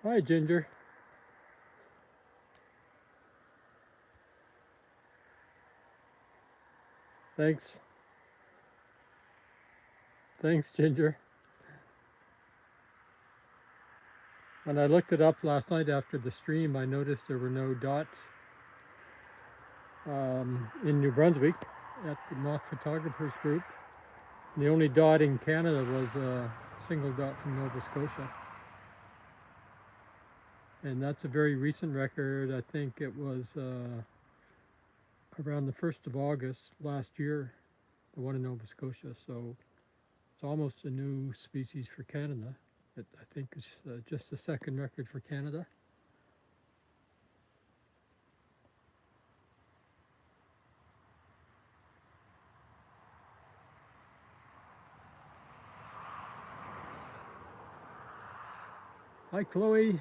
Hi, Ginger. Thanks. Thanks, Ginger. When I looked it up last night after the stream, I noticed there were no dots in New Brunswick at the Moth Photographers Group. And the only dot in Canada was a single dot from Nova Scotia. And that's a very recent record. I think it was around the 1st of August last year, the one in Nova Scotia. So it's almost a new species for Canada. I think it's just the second record for Canada. Hi, Chloe.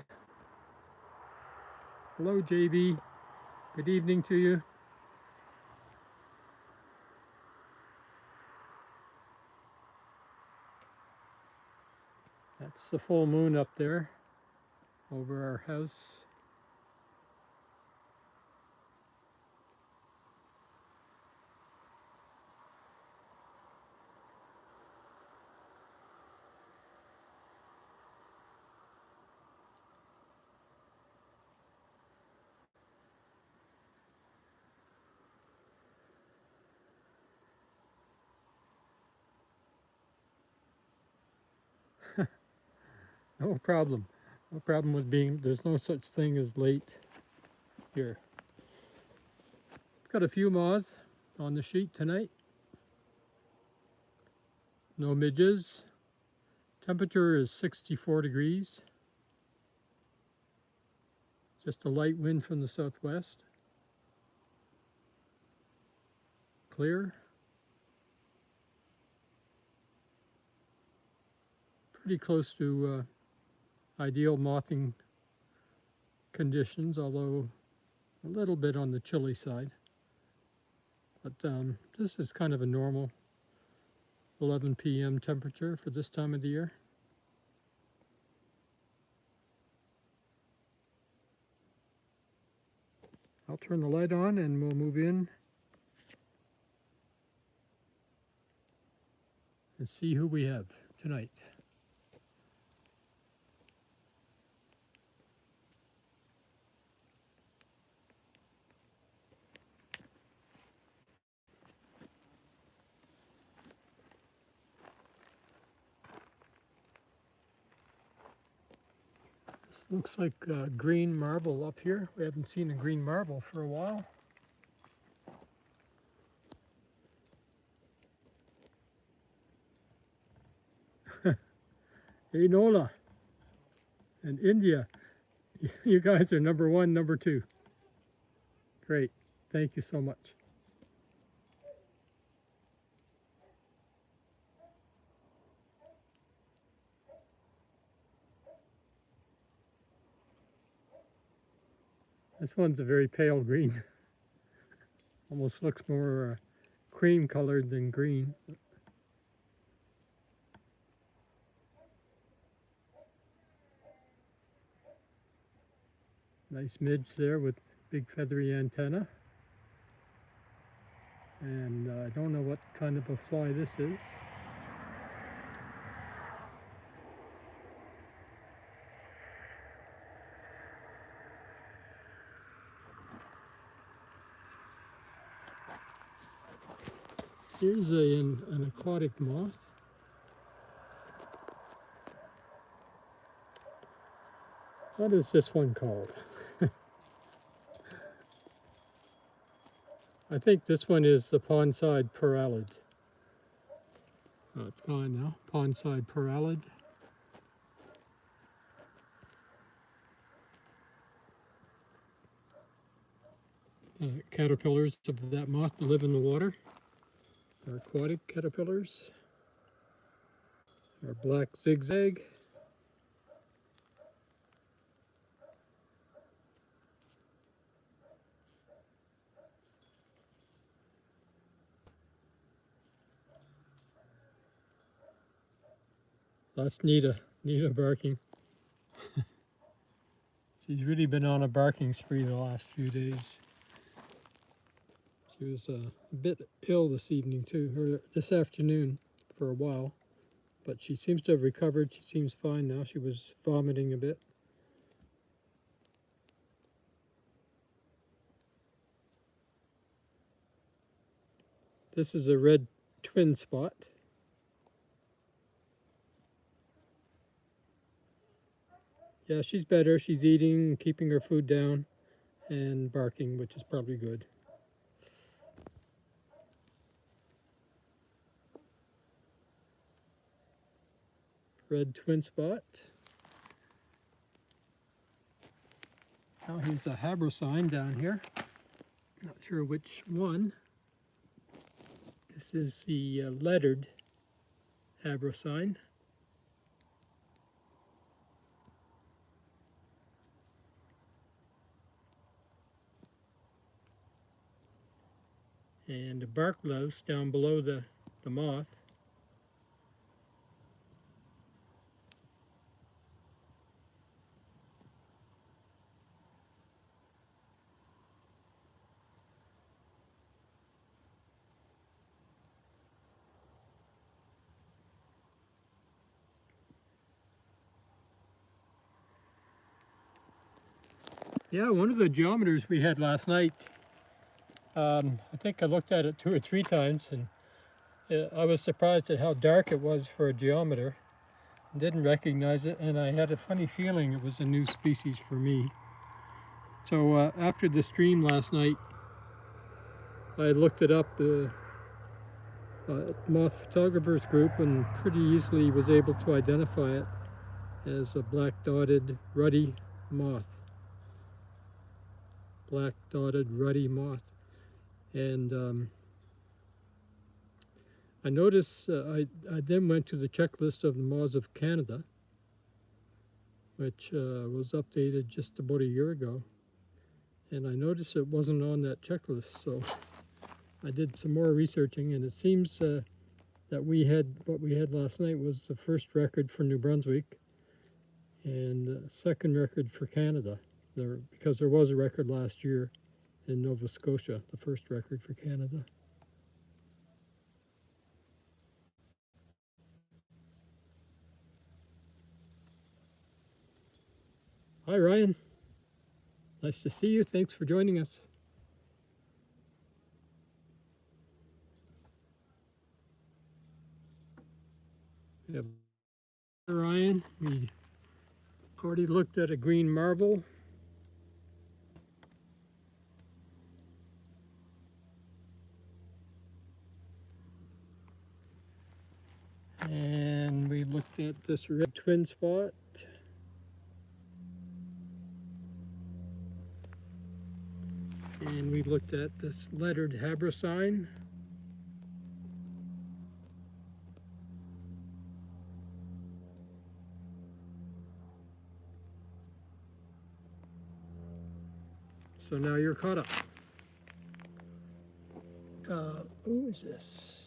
Hello, JB. Good evening to you. That's the full moon up there over our house. No problem. No problem with being, there's no such thing as late here. Got a few moths on the sheet tonight. No midges. Temperature is 64 degrees. Just a light wind from the southwest. Clear. Pretty close to ideal mothing conditions, although a little bit on the chilly side. But this is kind of a normal 11 p.m. temperature for this time of the year. I'll turn the light on and we'll move in and see who we have tonight. This looks like green marble up here. We haven't seen a green marble for a while. Hey, Nola and India, you guys are number one, number two. Great. Thank you so much. This one's a very pale green. Almost looks more cream colored than green. Nice midge there with big feathery antenna. And I don't know what kind of a fly this is. Here's an aquatic moth. What is this one called? I think this one is the pond-side parallid. Oh, it's gone now. Pond-side parallid. Caterpillars of that moth live in the water. Are aquatic caterpillars. Our black zigzag. That's Nita barking. She's really been on a barking spree the last few days. She was a bit ill this evening too, or this afternoon for a while. But she seems to have recovered. She seems fine now. She was vomiting a bit. This is a red twin spot. Yeah, she's better. She's eating, keeping her food down, and barking, which is probably good. Red twin spot. Now here's a habrosine down here. Not sure which one. This is the lettered habrosine. And a bark louse down below the moth. Yeah, one of the geometers we had last night, I think I looked at it 2 or 3 times, and I was surprised at how dark it was for a geometer. Didn't recognize it, and I had a funny feeling it was a new species for me. So after the stream last night, I looked it up, moth photographers group, and pretty easily was able to identify it as a black dotted ruddy moth. Black dotted ruddy moth. And I noticed, I then went to the checklist of the moths of Canada, which was updated just about a year ago. And I noticed it wasn't on that checklist, so I did some more researching, and it seems that what we had last night was the first record for New Brunswick and the second record for Canada, because there was a record last year in Nova Scotia, the first record for Canada. Hi, Ryan. Nice to see you. Thanks for joining us. We have Ryan. We already looked at a green marble. And we looked at this red twin spot. And we looked at this lettered habrosine. So now you're caught up. Who is this?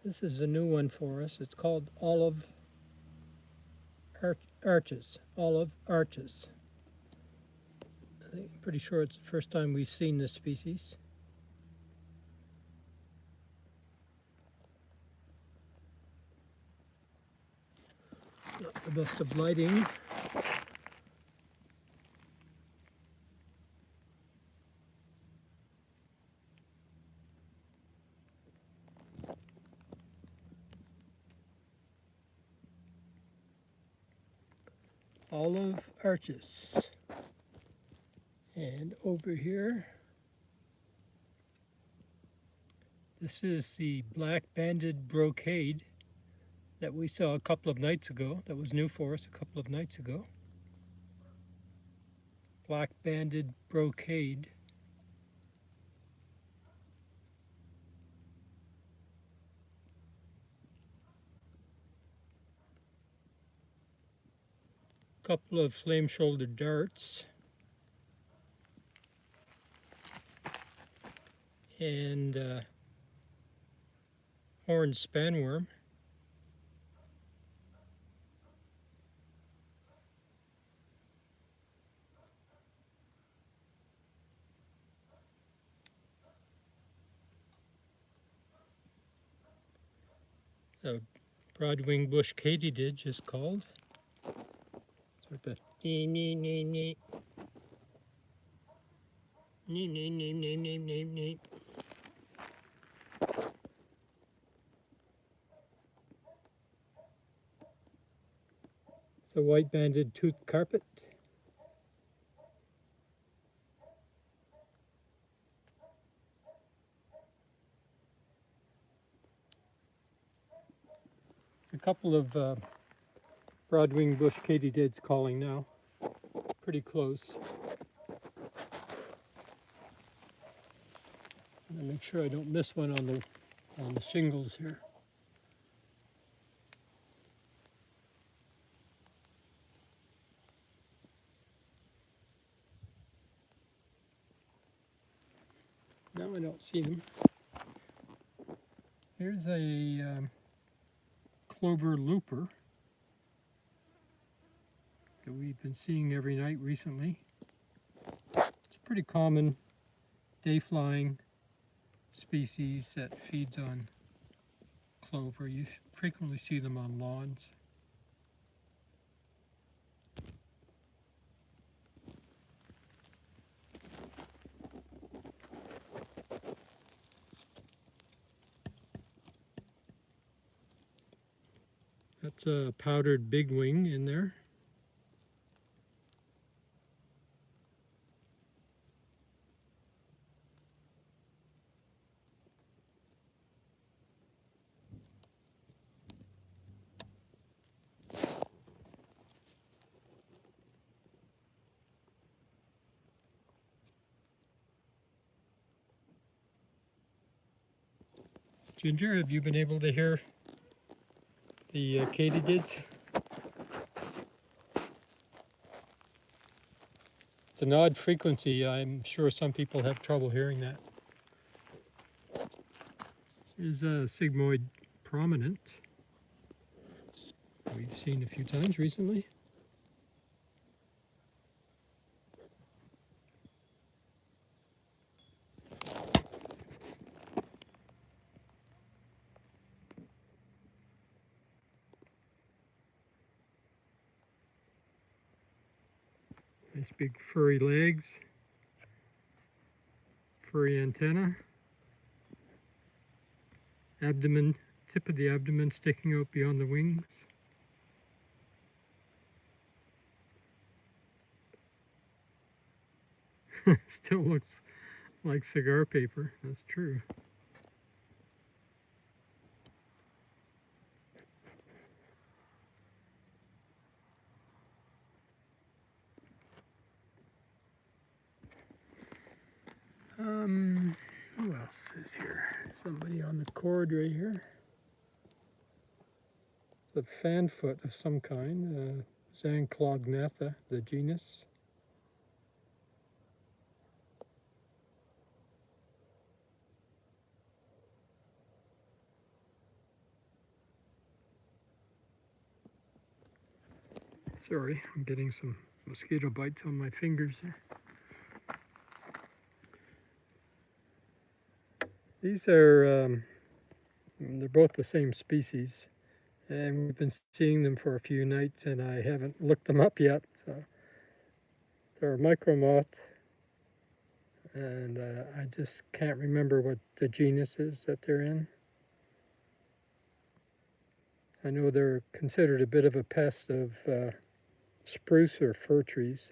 This is a new one for us. It's called olive arches. Olive arches. I'm pretty sure it's the first time we've seen this species. Not the best of lighting. Olive arches. And over here, this is the black banded brocade that we saw a couple of nights ago. That was new for us a couple of nights ago. Black banded brocade. couple of flame-shouldered darts, and horned spanworm. A broad-winged bush katydid is called. Sort of nee nee nee nee. Nee nee nee nee nee nee nee. It's a white-banded toothed carpet. A couple of broad-winged bush katydids calling now. Pretty close. I'm gonna make sure I don't miss one on the shingles here. Now I don't see them. Here's a clover looper that we've been seeing every night recently. It's a pretty common day-flying species that feeds on clover. You frequently see them on lawns. That's a powdered bigwing in there. Ginger, have you been able to hear the katydids? It's an odd frequency. I'm sure some people have trouble hearing that. Here's a sigmoid prominent we've seen a few times recently. Nice big furry legs, furry antenna, abdomen, tip of the abdomen sticking out beyond the wings. Still looks like cigar paper, that's true. Who else is here? Somebody on the cord right here. It's a fanfoot of some kind, Zanclognatha, the genus. Sorry, I'm getting some mosquito bites on my fingers there. These are, they're both the same species, and we've been seeing them for a few nights, and I haven't looked them up yet. So they're a micro moth, and I just can't remember what the genus is that they're in. I know they're considered a bit of a pest of spruce or fir trees.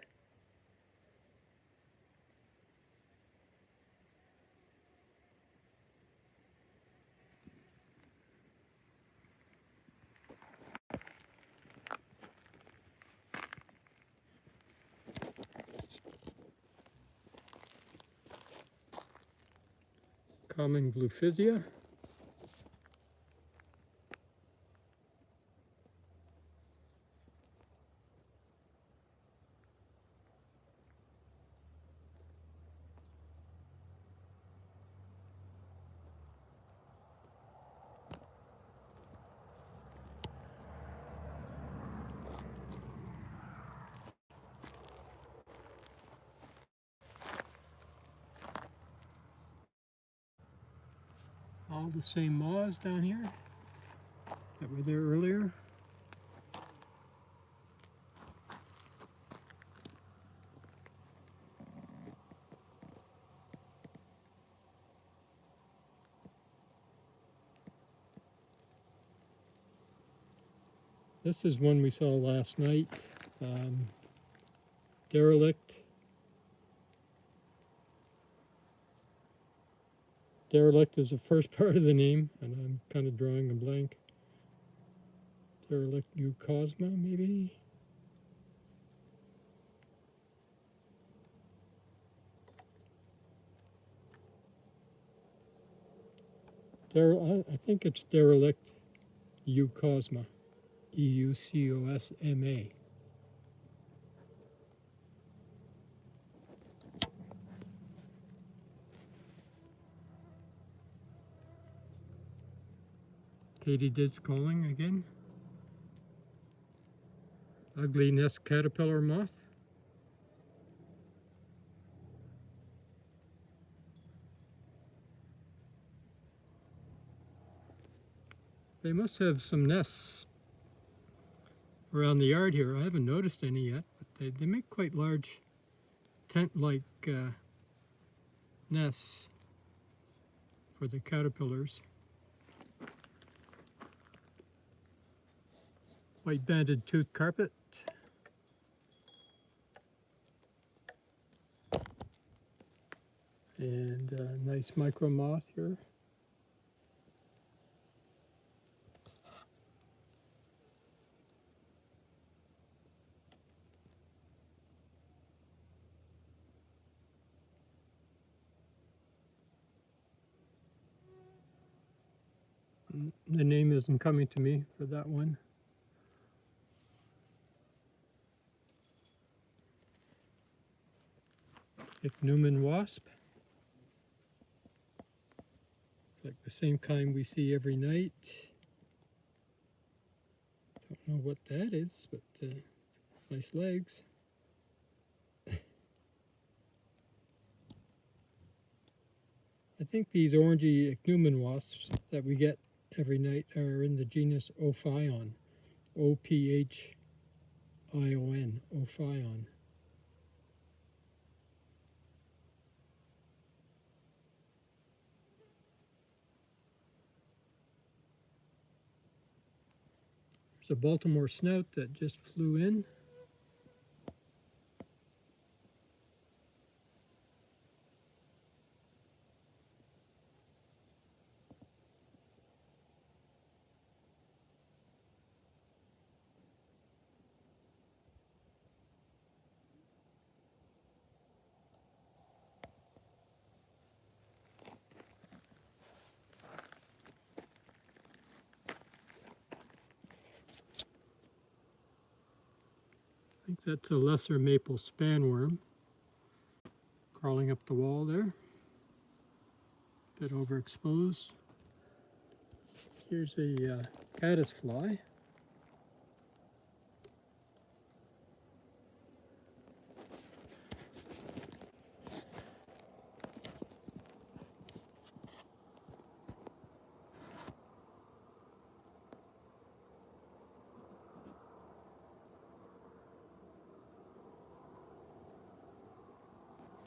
Common Gluphisia. All the same moths down here that were there earlier. This is one we saw last night. Derelict. Derelict is the first part of the name, and I'm kind of drawing a blank. Derelict Cosma, maybe? I think it's Derelict Cosma. Eucosma. Katydid's calling again. Ugly nest caterpillar moth. They must have some nests around the yard here. I haven't noticed any yet, but they make quite large tent-like nests for the caterpillars. White banded tooth carpet. And a nice micro moth here. The name isn't coming to me for that one. Ichneumon wasp. It's like the same kind we see every night. Don't know what that is, but nice legs. I think these orangey Ichneumon wasps that we get every night are in the genus Ophion. O-P-H-I-O-N. Ophion. There's a Baltimore snout that just flew in. I think that's a lesser maple spanworm crawling up the wall there. A bit overexposed. Here's a caddisfly.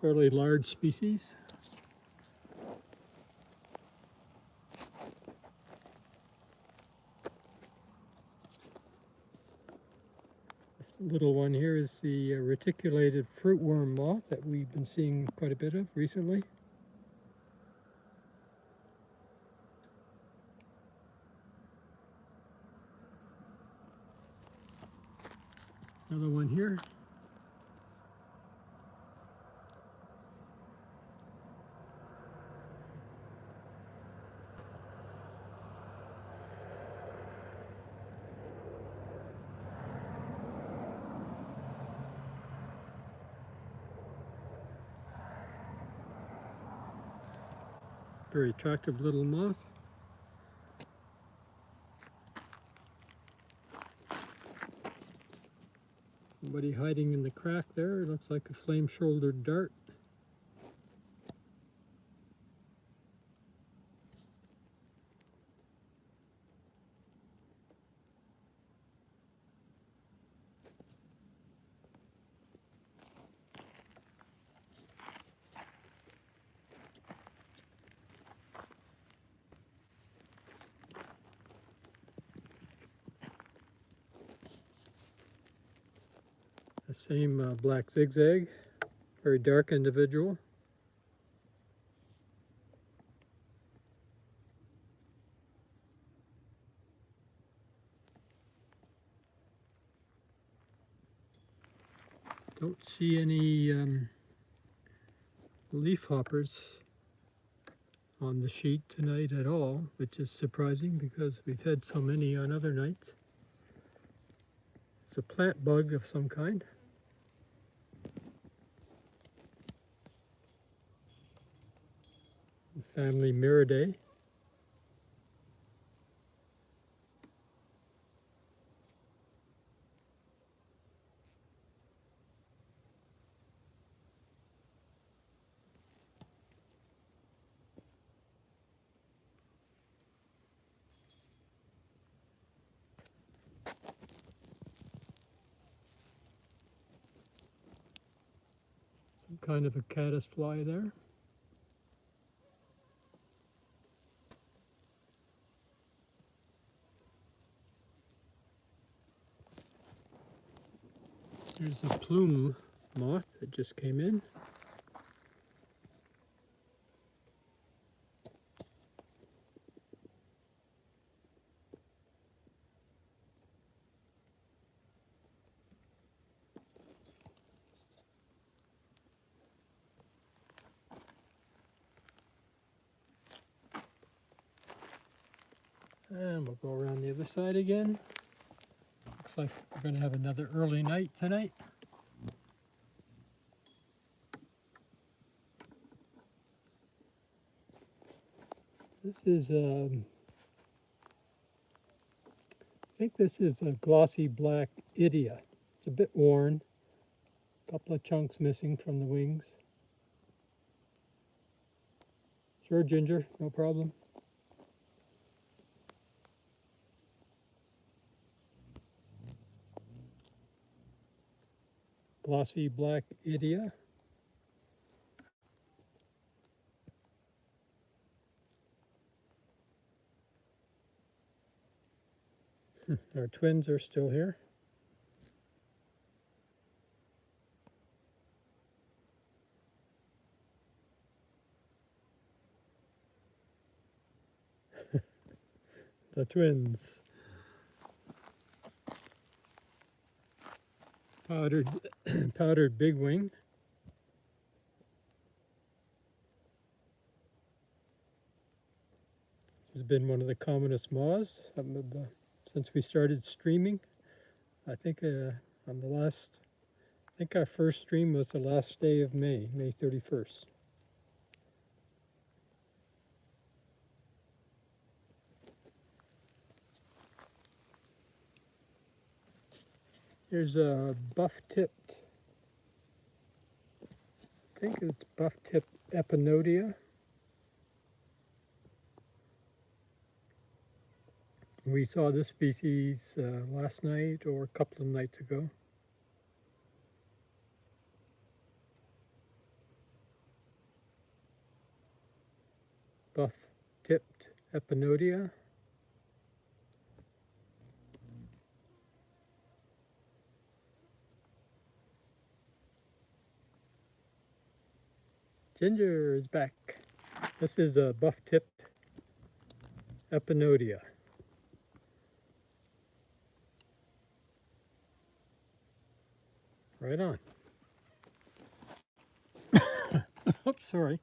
Fairly large species. This little one here is the reticulated fruitworm moth that we've been seeing quite a bit of recently. Another one here. Very attractive little moth. Somebody hiding in the crack there. It looks like a flame-shouldered dart. The same black zigzag, very dark individual. Don't see any leaf hoppers on the sheet tonight at all, which is surprising because we've had so many on other nights. It's a plant bug of some kind. Family Miridae. Some kind of a caddisfly there. There's a plume moth that just came in. And we'll go around the other side again. Looks like we're going to have another early night tonight. This is, I think this is a glossy black idia. It's a bit worn. A couple of chunks missing from the wings. Sure, Ginger, no problem. Glossy black idia. Our twins are still here. The twins. Powdered, powdered bigwing. This has been one of the commonest moths since we started streaming. I think on the last, I think our first stream was the last day of May, May 31st. Here's a buff-tipped, I think it's buff-tipped epinodia. We saw this species last night or a couple of nights ago. Buff-tipped epinodia. Ginger is back. This is a buff-tipped epinodia. Right on. Oops, sorry.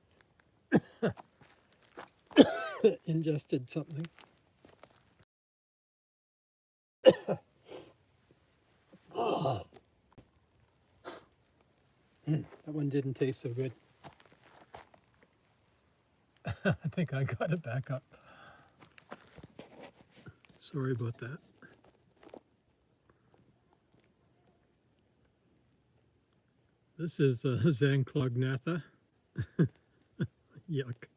Ingested something. That one didn't taste so good. I think I got it back up. Sorry about that. This is Zanclognatha. Yuck.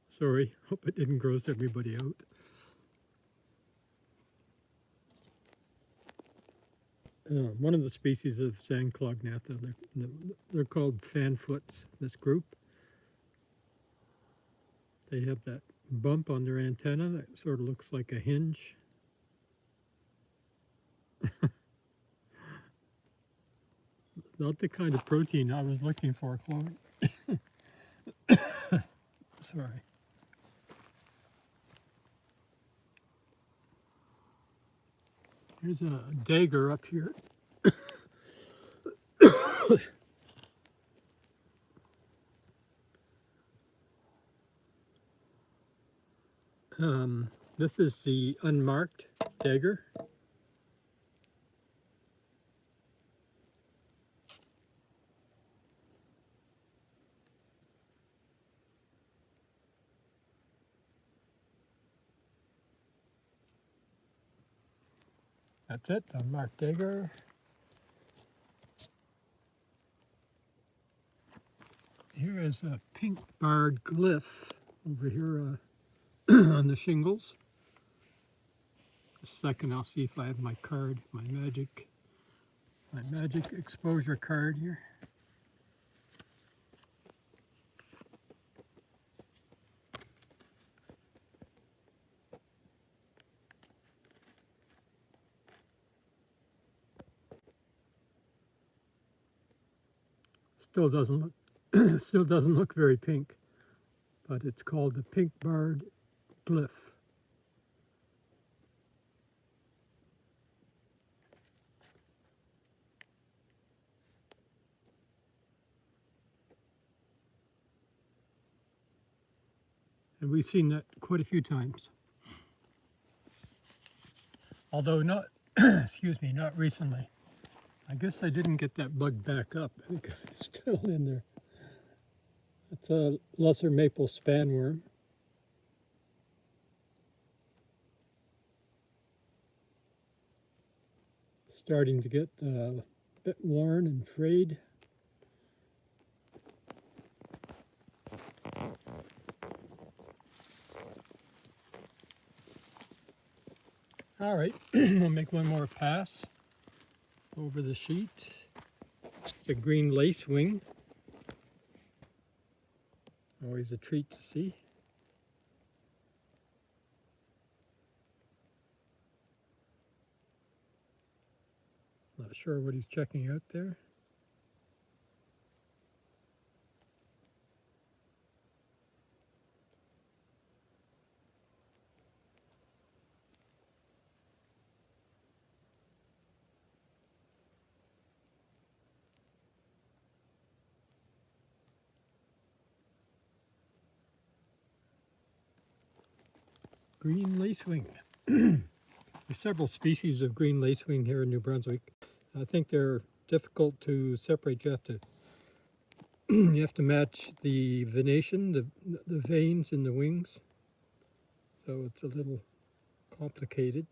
Sorry, hope it didn't gross everybody out. One of the species of Zanclognatha, they're called fanfoots, this group. They have that bump on their antenna that sort of looks like a hinge. not the kind of protein I was looking for, Chloe. Sorry. Here's a dagger up here. This is the unmarked dagger. That's it, unmarked dagger. Here is a pink barred glyph over here on the shingles. A second, I'll see if I have my card, my magic exposure card here. Still doesn't look very pink, but it's called the pink barred glyph. And we've seen that quite a few times. Although not, excuse me, not recently. I guess I didn't get that bug back up. I think it's still in there. It's a lesser maple spanworm. Starting to get a bit worn and frayed. All right, we'll make one more pass over the sheet. It's a green lacewing. Always a treat to see. Not sure what he's checking out there. Green lacewing. There's several species of green lacewing here in New Brunswick. I think they're difficult to separate. You have to match the venation, the veins in the wings. So it's a little complicated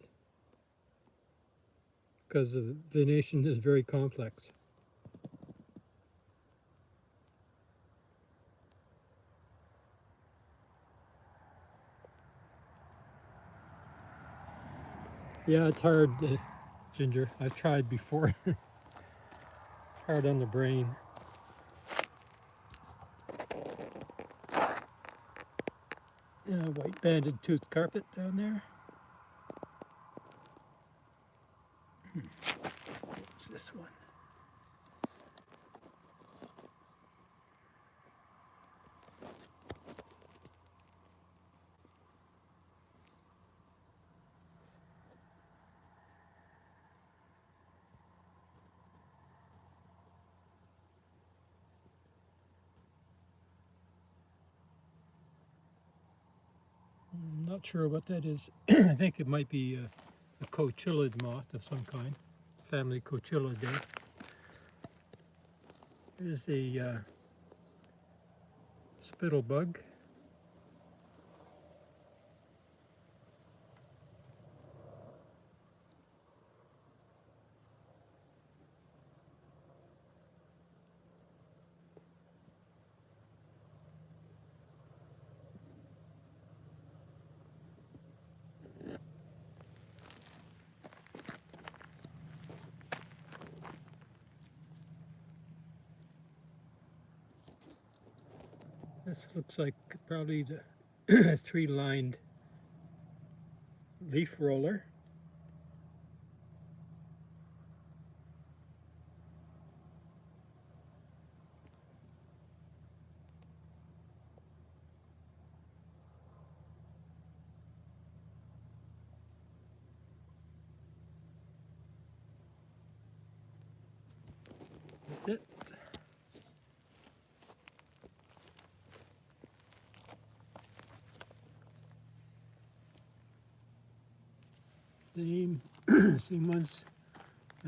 because the venation is very complex. Yeah, it's hard, Ginger. I've tried before. Hard on the brain. White banded tooth carpet down there. What's this one? I'm not sure what that is. I think it might be a cochillid moth of some kind, family Cochillidae. Here's a spittle bug. This looks like probably the three-lined leaf roller. That's it. Same, same ones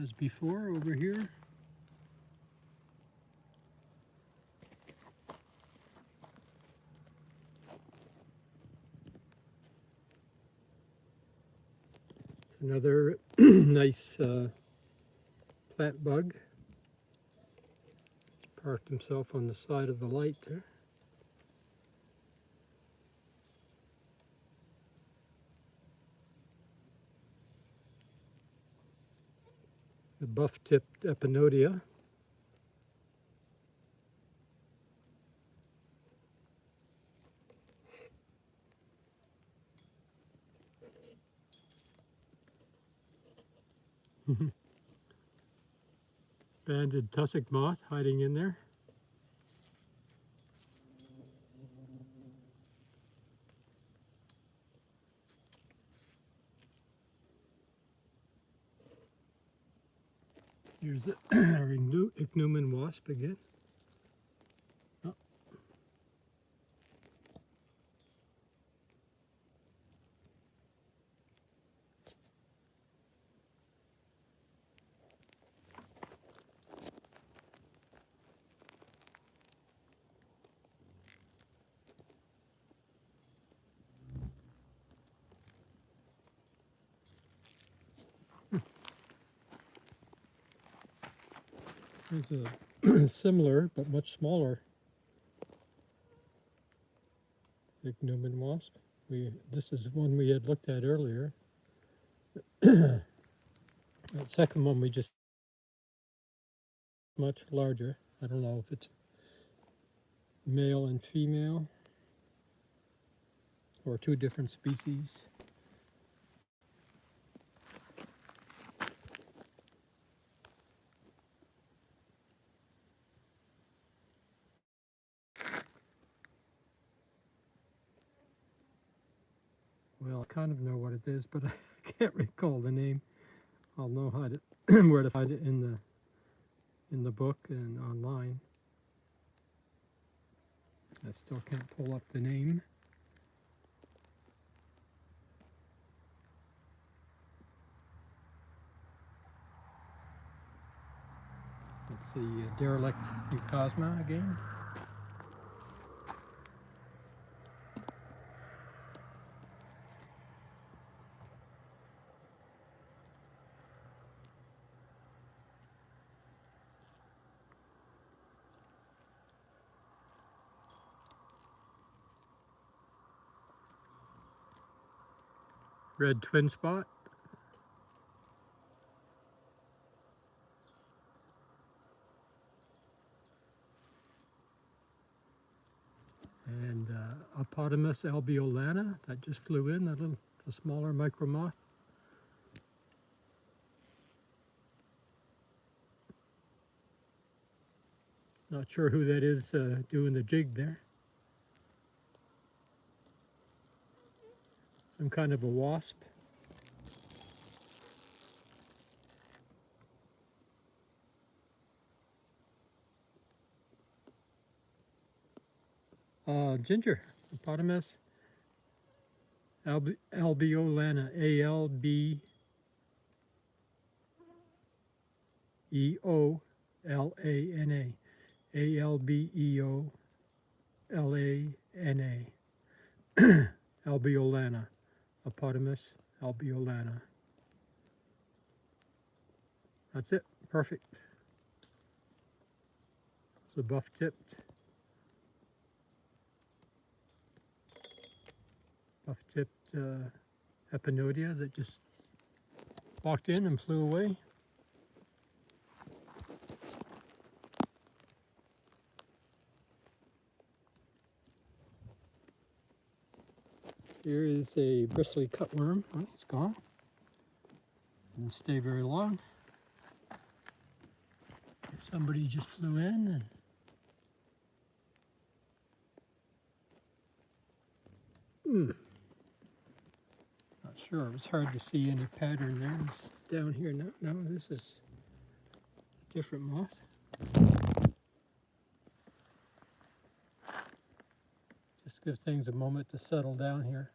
as before over here. Another nice plant bug. Parked himself on the side of the light there. The buff-tipped epinodia. Banded tussock moth hiding in there. Here's a ichneumon wasp again. Oh. There's a similar but much smaller ichneumon wasp. This is one we had looked at earlier. That second one we just much larger. I don't know if it's male and female or two different species. Well, I kind of know what it is, but I can't recall the name. I'll know how to where to find it in the book and online. I still can't pull up the name. Let's see, derelict Eucosma again. Red twin spot. And Apotamus alveolana that just flew in, a smaller micro moth. Not sure who that is doing the jig there. Some kind of a wasp. Ginger, Apotamus alveolana, A-L-B-E-O-L-A-N-A, A-L-B-E-O-L-A-N-A, alveolana, Apotamus alveolana. That's it, perfect. It's a buff-tipped epinodia that just walked in and flew away. Here is a bristly cutworm. Oh, it's gone. Didn't stay very long. Somebody just flew in and not sure. It was hard to see any pattern there. It's down here now. No, this is a different moth. Just give things a moment to settle down here.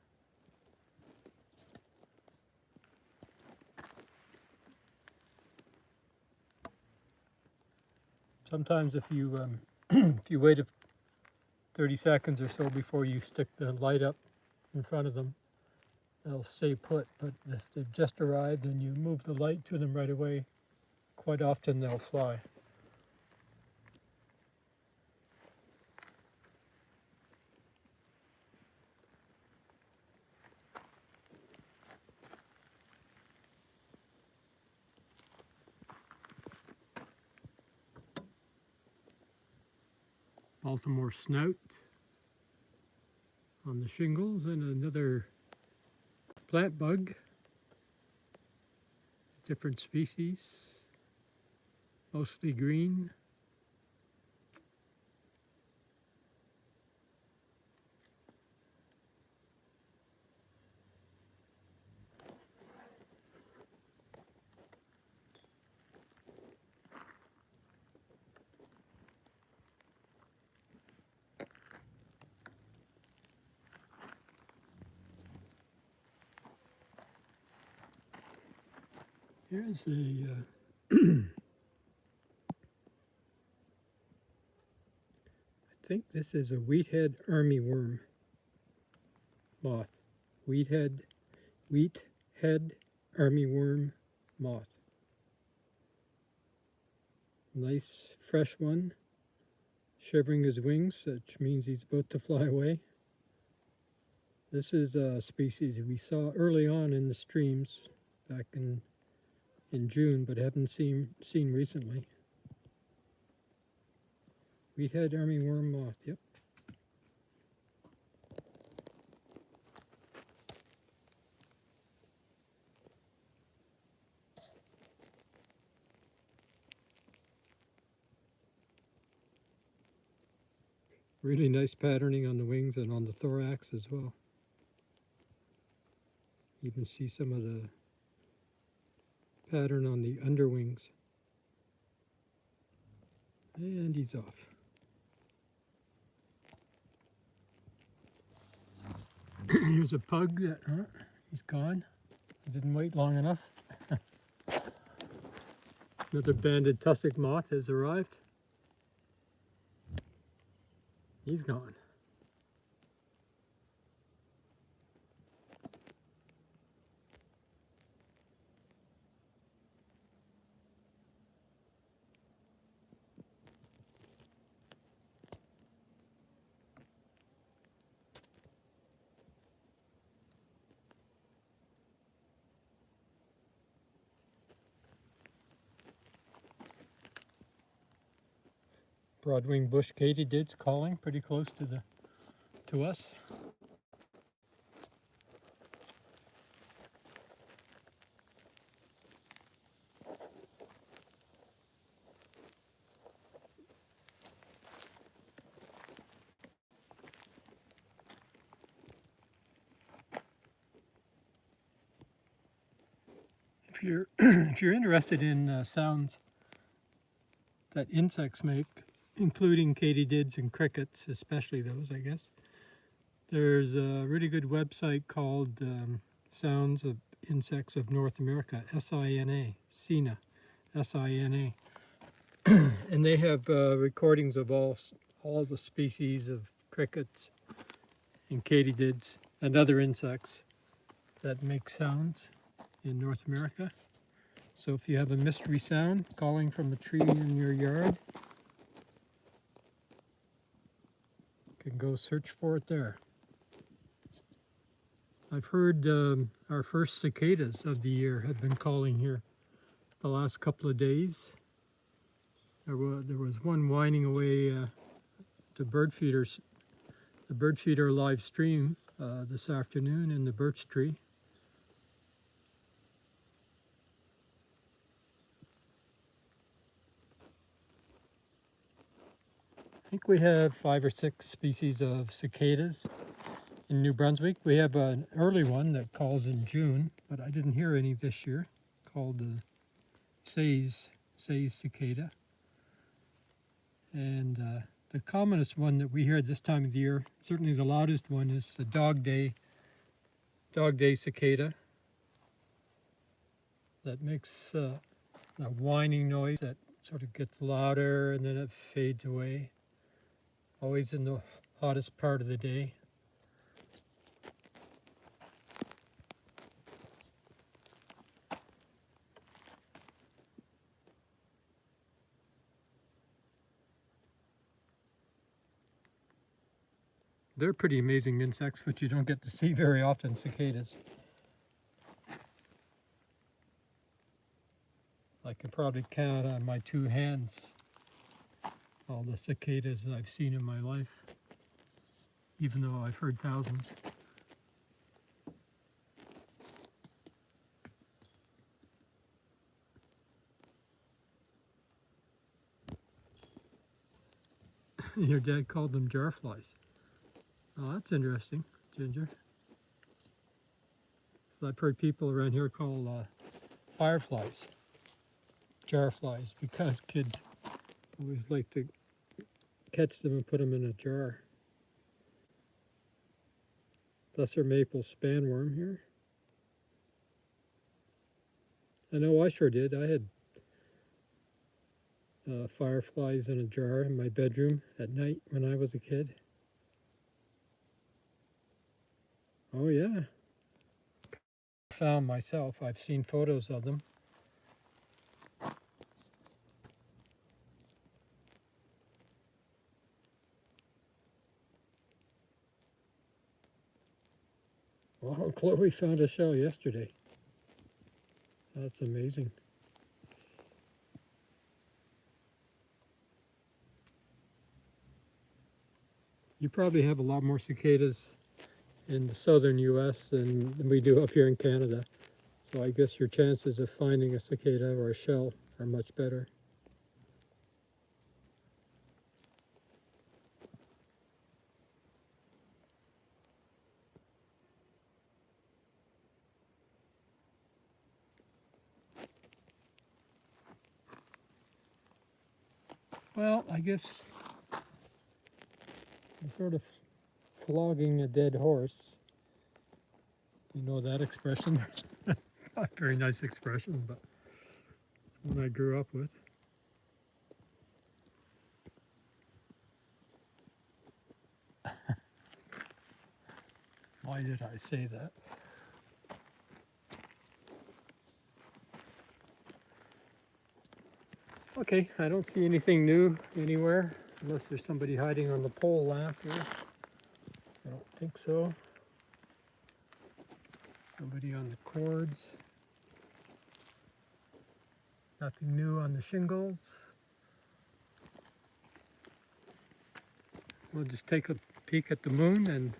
Sometimes if you if you wait 30 seconds or so before you stick the light up in front of them, they'll stay put. But if they've just arrived and you move the light to them right away, quite often they'll fly. Baltimore snout on the shingles, and another plant bug, different species, mostly green. Here's a I think this is a wheathead armyworm moth. Wheathead armyworm moth. Nice fresh one, shivering his wings, which means he's about to fly away. This is a species we saw early on in the streams back in June, but haven't seen recently. Wheathead armyworm moth, yep. Really nice patterning on the wings and on the thorax as well. You can see some of the pattern on the underwings. And he's off. Here's a pug that, he's gone. He didn't wait long enough. Another banded tussock moth has arrived. He's gone. Broadwing bush katydids calling pretty close to us. If you're interested in sounds that insects make, including katydids and crickets, especially those, I guess, there's a really good website called Sounds of Insects of North America, SINA, SINA, S-I-N-A. And they have recordings of all the species of crickets and katydids and other insects that make sounds in North America. So if you have a mystery sound calling from a tree in your yard, you can go search for it there. I've heard our first cicadas of the year have been calling here the last couple of days. There was one whining away the bird feeder live stream this afternoon in the birch tree. I think we have 5 or 6 species of cicadas in New Brunswick. We have an early one that calls in June, but I didn't hear any this year, called the Say's cicada. And the commonest one that we hear this time of the year, certainly the loudest one, is the dog day cicada that makes a whining noise that sort of gets louder and then it fades away, always in the hottest part of the day. They're pretty amazing insects, which you don't get to see very often, cicadas. I can probably count on my two hands all the cicadas I've seen in my life, even though I've heard thousands. Your dad called them jar flies. Oh, that's interesting, Ginger. So I've heard people around here call fireflies jar flies because kids always like to catch them and put them in a jar. That's our maple spanworm here. I know I sure did. I had fireflies in a jar in my bedroom at night when I was a kid. Oh yeah. Found myself. I've seen photos of them. Well, Chloe found a shell yesterday. That's amazing. You probably have a lot more cicadas in the southern US than we do up here in Canada. So I guess your chances of finding a cicada or a shell are much better. Well, I guess I'm sort of flogging a dead horse. You know that expression? Not a very nice expression, but it's one I grew up with. Why did I say that? Okay, I don't see anything new anywhere, unless there's somebody hiding on the pole lamp here. I don't think so. Nobody on the cords. Nothing new on the shingles. We'll just take a peek at the moon and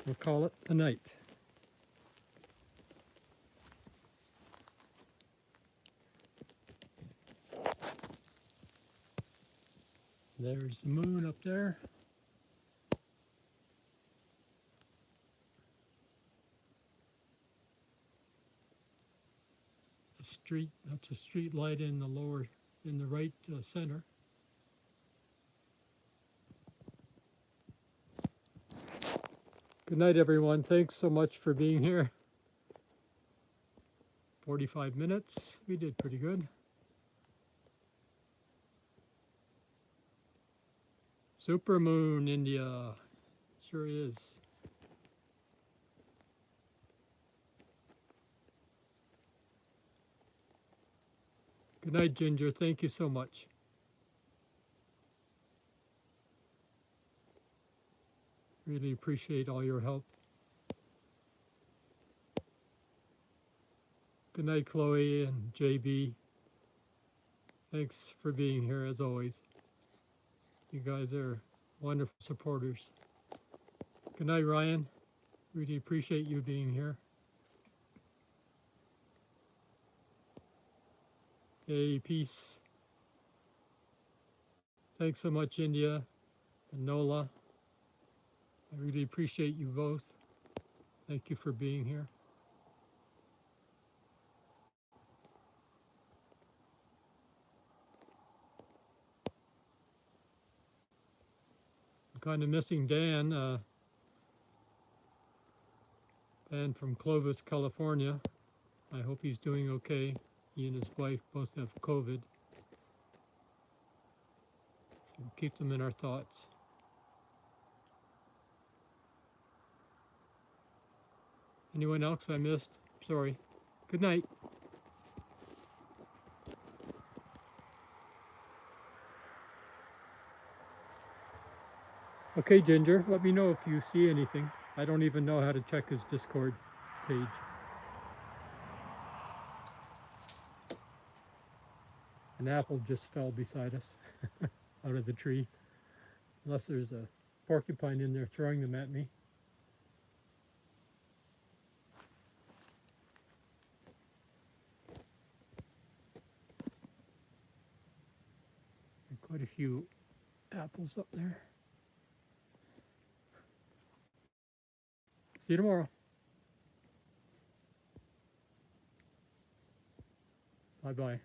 we'll call it a night. There's the moon up there. That's a street light in the right center. Good night, everyone. Thanks so much for being here. 45 minutes. We did pretty good. Supermoon, India. Sure is. Good night, Ginger. Thank you so much. Really appreciate all your help. Good night, Chloe and JB. Thanks for being here as always. You guys are wonderful supporters. Good night, Ryan. Really appreciate you being here. Hey, peace. Thanks so much, India and Nola. I really appreciate you both. Thank you for being here. kind of missing Dan. Dan from Clovis, California. I hope he's doing okay. He and his wife both have COVID. So we'll keep them in our thoughts. Anyone else I missed? Sorry. Good night. Okay, Ginger, let me know if you see anything. I don't even know how to check his Discord page. An apple just fell beside us out of the tree. Unless there's a porcupine in there throwing them at me. And quite a few apples up there. See you tomorrow. Bye-bye.